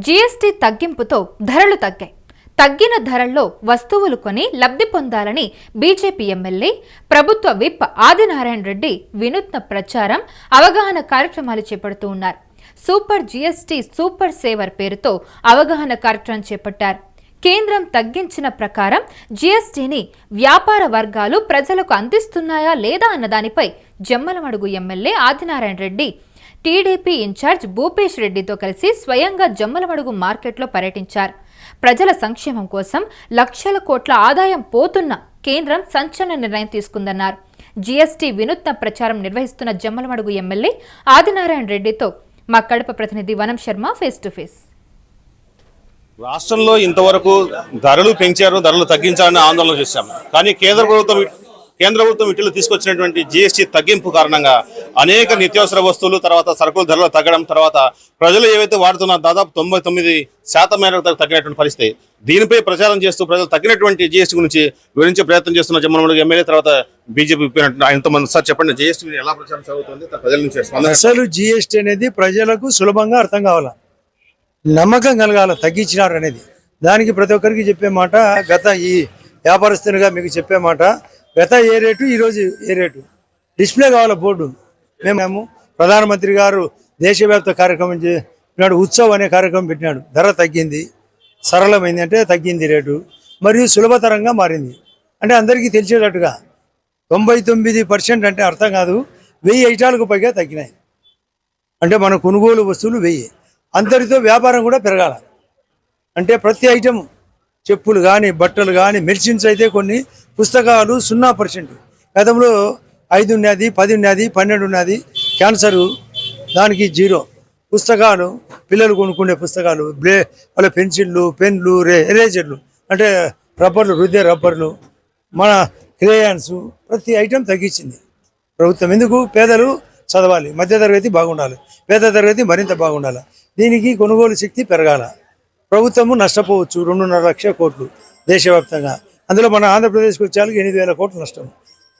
GST తగ్గింపుతో ధరలు తగ్గాయి. తగ్గిన ధరల్లో వస్తువులు కొని లబ్ధి పొందాలని బీజేపీ ఎమ్మెల్యే, ప్రభుత్వ విప్ ఆదినారాయణ రెడ్డి వినూత్న ప్రచారం, అవగాహన కార్యక్రమాలు చేపడుతూ ఉన్నారు. సూపర్ జీఎస్టీ సూపర్ సేవర్ పేరుతో అవగాహన కార్యక్రమం చేపట్టారు. కేంద్రం తగ్గించిన ప్రకారం జీఎస్టీని వ్యాపార వర్గాలు ప్రజలకు అందిస్తున్నాయా లేదా అన్న దానిపై Jammalamadugu MLA Adinarayana Reddy TDP incharge Bhupesh రెడ్డితో కలిసి స్వయంగా జమ్మలమడుగు మార్కెట్లో పర్యటించారు. ప్రజల సంక్షేమం కోసం లక్షల కోట్ల ఆదాయం పోతున్న కేంద్రం సంచలన నిర్ణయం తీసుకుందన్నారు. జీఎస్టీ వినూత్న ప్రచారం నిర్వహిస్తున్న జమ్మలమడుగు ఎమ్మెల్యే ఆదినారాయణ రెడ్డితో మా కడప ప్రతినిధి వనం శర్మ ఫేస్ టు ఫేస్. రాష్ట్రంలో ఇంతవరకు ధరలు పెంచారు, ధరలు తగ్గించాలని ఆందోళన చేశాం. కానీ కేంద్ర ప్రభుత్వం ఇటీవల తీసుకొచ్చినటువంటి జీఎస్టీ తగ్గింపు కారణంగా అనేక నిత్యావసర వస్తువులు, తర్వాత సరుకుల ధరలు తగ్గడం, తర్వాత ప్రజలు ఏవైతే వాడుతున్న దాదాపు 99% మేరకు తగ్గినటువంటి పరిస్థితి. దీనిపై ప్రచారం చేస్తూ ప్రజలు తగ్గినటువంటి జీఎస్టీ గురించి వివరించే ప్రయత్నం చేస్తున్న జమ్మలమడుగు ఎమ్మెల్యే, తర్వాత బీజేపీ ఎంతమంది సార్ చెప్పండి, జీఎస్టీ ఎలా ప్రచారం సాగుతుంది, ప్రజల నుంచి అసలు జీఎస్టీ అనేది ప్రజలకు సులభంగా అర్థం కావాలా, నమ్మకం కలగాల, తగ్గించినారు అనేది. దానికి ప్రతి ఒక్కరికి చెప్పే మాట, గత ఈ వ్యాపారస్తునిగా మీకు చెప్పే మాట, గత ఏ రేటు ఈరోజు ఏ రేటు డిస్ప్లే కావాలా బోర్డు. మేము ప్రధానమంత్రి గారు దేశవ్యాప్త కార్యక్రమం చేసినాడు, ఉత్సవ్ అనే కార్యక్రమం పెట్టినాడు. ధర తగ్గింది, సరళమైంది, అంటే తగ్గింది రేటు, మరియు సులభతరంగా మారింది. అంటే అందరికీ తెలిసేటట్టుగా 99% అంటే అర్థం కాదు, 1000 ఐటాలకు పైగా తగ్గినాయి. అంటే మన కొనుగోలు వస్తువులు 1000. అందరితో వ్యాపారం కూడా పెరగాల. అంటే ప్రతి ఐటమ్, చెప్పులు కానీ, బట్టలు కానీ, మెడిసిన్స్ అయితే కొన్ని, పుస్తకాలు 0%. గతంలో 5 ఉన్నది, 10 ఉన్నది, 12 ఉన్నది. క్యాన్సరు దానికి 0. పుస్తకాలు, పిల్లలు కొనుక్కునే పుస్తకాలు, వాళ్ళ పెన్సిళ్ళు, పెన్లు, ఎరేజర్లు, అంటే రబ్బర్లు, రుద్దే రబ్బర్లు, మన క్రేయాన్స్, ప్రతి ఐటమ్ తగ్గించింది ప్రభుత్వం. ఎందుకు? పేదలు చదవాలి, మధ్యతరగతి బాగుండాలి, పేద తరగతి మరింత బాగుండాలి. దీనికి కొనుగోలు శక్తి పెరగాల. ప్రభుత్వము నష్టపోవచ్చు 2.5 లక్షల కోట్లు దేశవ్యాప్తంగా. అందులో మన ఆంధ్రప్రదేశ్కి వచ్చేందుకు 8,000 కోట్లు నష్టం.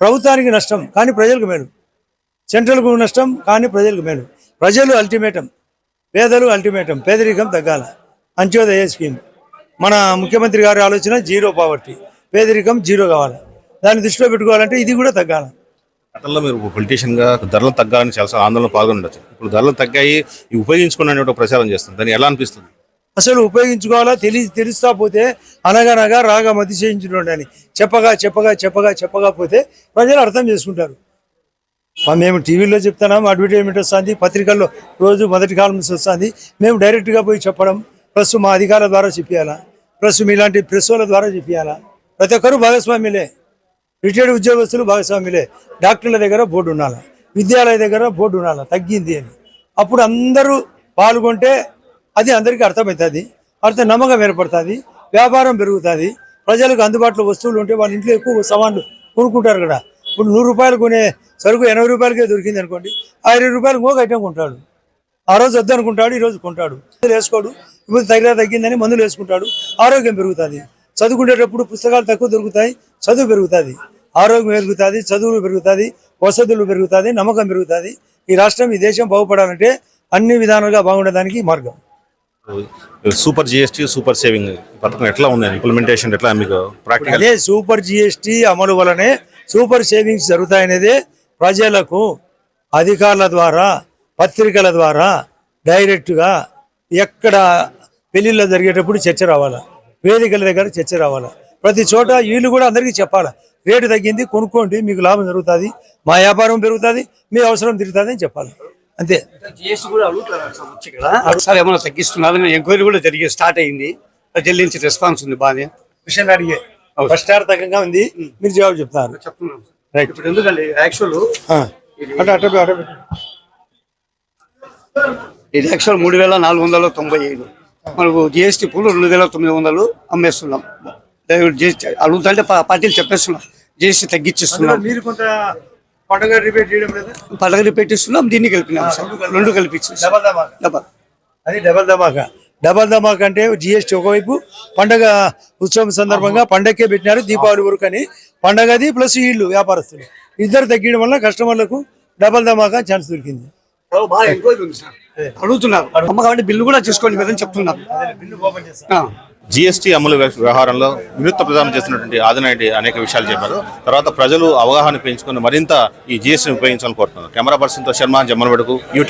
ప్రభుత్వానికి నష్టం, కానీ ప్రజలకు మేలు. సెంట్రల్కు నష్టం, కానీ ప్రజలకు మేలు. ప్రజలు అల్టిమేటం, పేదలు అల్టిమేటం, పేదరికం తగ్గాల. అంత్యోదయ స్కీమ్, మన ముఖ్యమంత్రి గారి ఆలోచన జీరో పావర్టీ, పేదరికం జీరో కావాలి. దాన్ని దృష్టిలో పెట్టుకోవాలంటే ఇది కూడా తగ్గాలి. గతంలో మీరు పొలిటీషియన్గా ధరలు తగ్గాలని చాలా ఆందోళన పాల్గొనవచ్చు. ఇప్పుడు ధరలు తగ్గాయి, ఉపయోగించుకున్న ప్రచారం చేస్తుంది. దాన్ని ఎలా అనిపిస్తుంది? అసలు ఉపయోగించుకోవాలా తెలుస్తా పోతే అనగనగా రాగా మతి చేయించుకోండి అని చెప్పగా పోతే ప్రజలు అర్థం చేసుకుంటారు. మేము టీవీలో చెప్తున్నాం, అడ్వర్టైజ్మెంట్ వస్తుంది, పత్రికల్లో రోజు మొదటి కాలమ్స్ వస్తుంది. మేము డైరెక్ట్గా పోయి చెప్పడం, ప్లస్ మా అధికారుల ద్వారా చెప్పాలా, ప్లస్ మీలాంటి ప్రెస్ వాళ్ళ ద్వారా చెప్పాలా. ప్రతి ఒక్కరు భాగస్వామ్యులే, రిటైర్డ్ ఉద్యోగస్తులు భాగస్వామ్యులే. డాక్టర్ల దగ్గర బోర్డు ఉండాలి, విద్యాలయ దగ్గర బోర్డు ఉండాలి తగ్గింది అని. అప్పుడు అందరూ పాల్గొంటే అది అందరికీ అర్థమవుతుంది, నమ్మకం ఏర్పడుతుంది, వ్యాపారం పెరుగుతుంది. ప్రజలకు అందుబాటులో వస్తువులు ఉంటే వాళ్ళ ఇంట్లో ఎక్కువ సామాన్లు కొనుక్కుంటారు కదా. ఇప్పుడు 100 రూపాయలు కొనే సరుకు 80 రూపాయలకే దొరికింది అనుకోండి, 20 రూపాయలు ఇంకొక ఐటమ్ కొంటాడు. ఆ రోజు వద్దనుకుంటాడు, ఈరోజు కొంటాడు. వేసుకోడు, ఇప్పుడు తగ్గిందని మందులు వేసుకుంటాడు. ఆరోగ్యం పెరుగుతుంది. చదువుకునేటప్పుడు పుస్తకాలు తక్కువ దొరుకుతాయి, చదువు పెరుగుతుంది, ఆరోగ్యం పెరుగుతుంది, చదువులు పెరుగుతుంది, వసతులు పెరుగుతుంది, నమ్మకం పెరుగుతుంది. ఈ రాష్ట్రం, ఈ దేశం బాగుపడాలంటే అన్ని విధాలుగా బాగుండడానికి మార్గం. సూపర్ జీఎస్టీ సూపర్ సేవింగ్ పథకం ఎట్లా ఉంది, ఇంప్లిమెంటేషన్ ఎట్లా మీకు ప్రాక్టికల్? అదే సూపర్ జీఎస్టీ అమలు వలనే సూపర్ సేవింగ్స్ జరుగుతాయనేది ప్రజలకు అధికారుల ద్వారా, పత్రికల ద్వారా డైరెక్ట్గా ఎక్కడ పెళ్లిళ్ళు జరిగేటప్పుడు చర్చ రావాలా, వేదికల దగ్గర చర్చ రావాలా, ప్రతి చోట వీళ్ళు కూడా అందరికీ చెప్పాలా, రేటు తగ్గింది కొనుక్కోండి, మీకు లాభం జరుగుతుంది, మా వ్యాపారం పెరుగుతుంది, మీ అవసరం తిరుగుతుంది అని చెప్పాలి. అంతే. జీఎస్టీ కూడా అడుగుతారు, ఏమైనా తగ్గిస్తున్నారు, ఎంక్వైరీ కూడా జరిగి స్టార్ట్ అయింది. ప్రజల నుంచి రెస్పాన్స్ ఉంది బాగా. క్వశ్చన్ అడిగే ప్రశ్నార్థకంగా ఉంది, మీరు జవాబు చెప్తారు. చెప్తున్నాను రైట్. ఇప్పుడు ఎందుకండి యాక్చువల్ ఇది యాక్చువల్ 3,495, మనకు జిఎస్టీ పూలు 2,900 అమ్మేస్తున్నాం. అడుగుతుంటే పార్టీలు చెప్పేస్తున్నాం జిఎస్టీ తగ్గించేస్తున్నాం. మీరు కొంత పండుగ రిపేట్ ఇస్తున్నాం, దీన్ని కలిపినాం సార్, 2 కలిపి డబల్ ధమాకా అంటే జిఎస్టీ ఒకవైపు పండగ ఉత్సవం సందర్భంగా పండగకే పెట్టినారు, దీపావళి వరకు అని. పండగది ప్లస్ వీళ్ళు వ్యాపారస్తులు ఇద్దరు తగ్గడం వల్ల కస్టమర్లకు డబల్ ధమాకా ఛాన్స్ దొరికింది. అడుగుతున్నారు. అమ్మ కాబట్టి బిల్లు కూడా చేసుకోండి కదని చెప్తున్నారు. ఆ. జీఎస్టీ అమలు వ్యవహారంలో వినూత్న ప్రదానం చేస్తున్నటువంటి ఆదినాయుడు అనేక విషయాలు చెప్పారు. తర్వాత ప్రజలు అవగాహన పెంచుకుని మరింత ఈ జీఎస్టీని ఉపయోగించాలని కోరుతున్నారు. కెమెరా పర్సన్తో శర్మ, జమ్మలబడుగు, యూటీ.